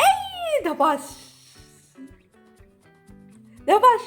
এই ধপাস ধপাস।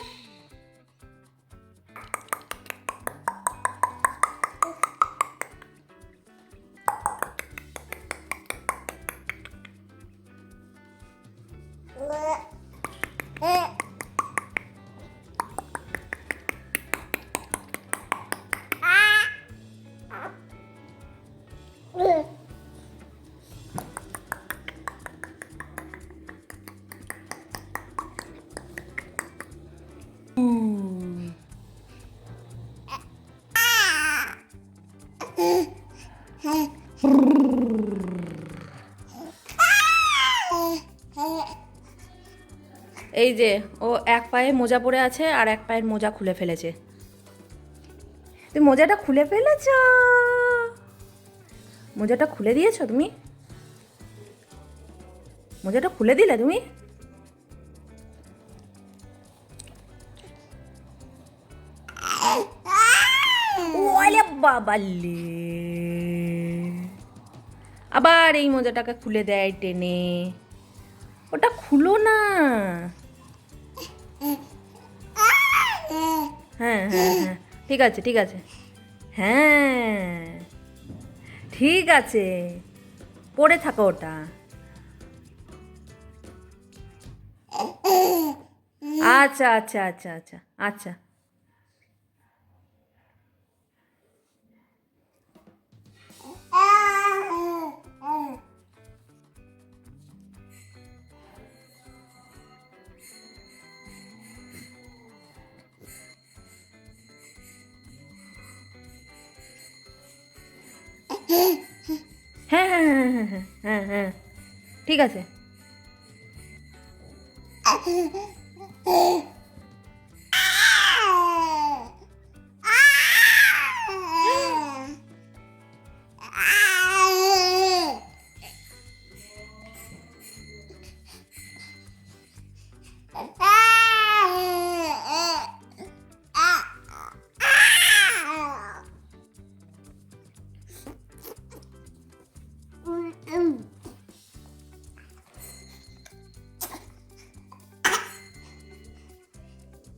এই যে ও এক পায়ে মোজা পরে আছে আর এক পায়ের মোজা খুলে ফেলেছে। তুমি মোজাটা খুলে ফেলেছ, মোজাটা খুলে দিয়েছো তুমি, মোজাটা খুলে দিলে তুমি। ওলে বাবালে, আবার এই মোজাটাকে খুলে দেয় টেনে। ওটা খুলো না। হ্যাঁ হ্যাঁ হ্যাঁ, ঠিক আছে ঠিক আছে, হ্যাঁ ঠিক আছে, পড়ে থাকো ওটা। আচ্ছা আচ্ছা আচ্ছা আচ্ছা আচ্ছা। হ্যাঁ হ্যাঁ হ্যাঁ হ্যাঁ হ্যাঁ হ্যাঁ হ্যাঁ, ঠিক আছে।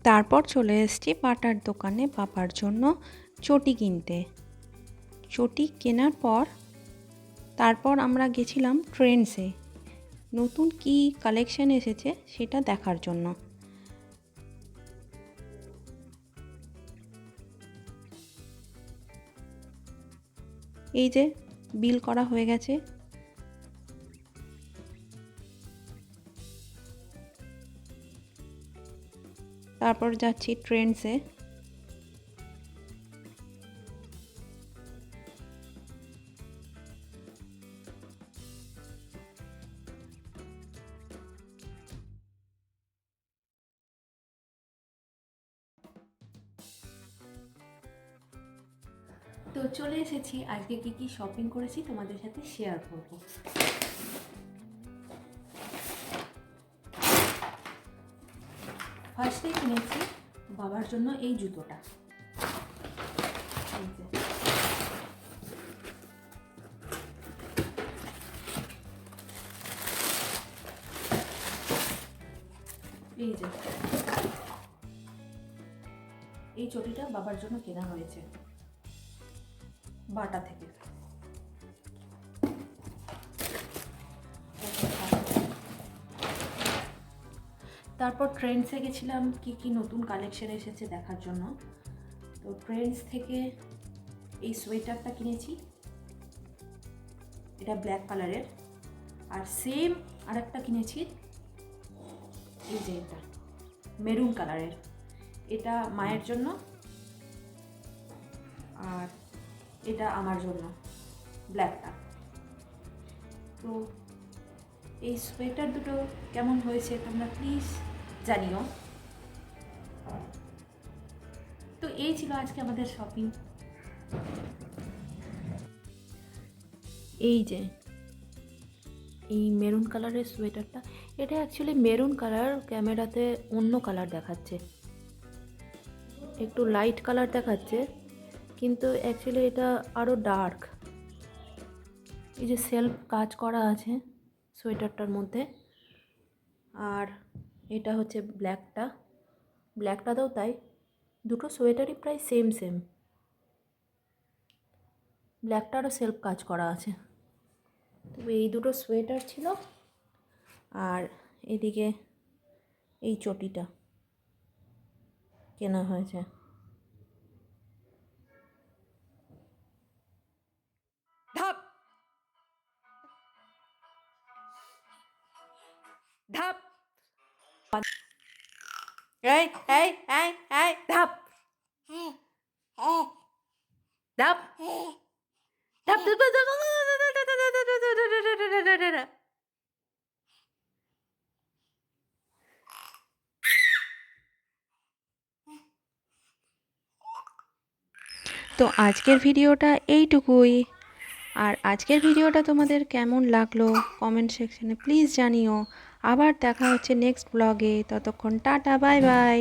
তারপর চলে এসেছি পাটার দোকানে পাপার জন্য চটি কিনতে। চটি কেনার পর তারপর আমরা গেছিলাম ট্রেন্ডসে, নতুন কি কালেকশন এসেছে সেটা দেখার জন্য। এই যে বিল করা হয়ে গেছে। তারপর যাচ্ছি ট্রেন্ডসে। তো চলে এসেছি, আজকে কি কি শপিং করেছি তোমাদের সাথে শেয়ার করব। ফার্স্টে কিনেছি বাবার জন্য এই জুতোটা। এই যে এই চটিটা বাবার জন্য কেনা হয়েছে বাটা থেকে। তারপর ট্রেন্ডসে গেছিলাম কি কি নতুন কালেকশন এসেছে দেখার জন্য। তো ট্রেন্ডস থেকে এই সোয়েটারটা কিনেছি, এটা ব্ল্যাক কালারের। আর সেম আরেকটা কিনেছি, এই যে এটা মেরুন কালারের, এটা মায়ের জন্য আর এটা আমার জন্য ব্ল্যাকটা। তো এই সোয়েটার দুটো কেমন হয়েছে তোমরা প্লিজ জানিও। তো এই ছিল আজকে আমাদের শপিং। এই যে এই মেরুন কালারের সোয়েটারটা, এটা অ্যাকচুয়ালি মেরুন কালার, ক্যামেরাতে অন্য কালার দেখাচ্ছে, একটু লাইট কালার দেখাচ্ছে, কিন্তু অ্যাকচুয়ালি এটা আরও ডার্ক। এই যে সেলফ কাজ করা আছে সোয়েটারটার মধ্যে। আর এটা হচ্ছে ব্ল্যাকটাতেও তাই। দুটো সোয়েটারই প্রায় সেম সেম। ব্ল্যাকটারও সেলফ কাজ করা আছে। তবে এই দুটো সোয়েটার ছিল, আর এদিকে এই চটিটা কেনা হয়েছে। ধাপ ধাপ এই এই এই এই ধাপ ধাপ ধাপ তো আজকের ভিডিওটা এইটুকুই। আর আজকের ভিডিওটা তোমাদের কেমন লাগলো কমেন্ট সেকশনে প্লিজ জানিও। আবার দেখা হচ্ছে নেক্সট ব্লগে। ততক্ষণ টাটা, বাই বাই।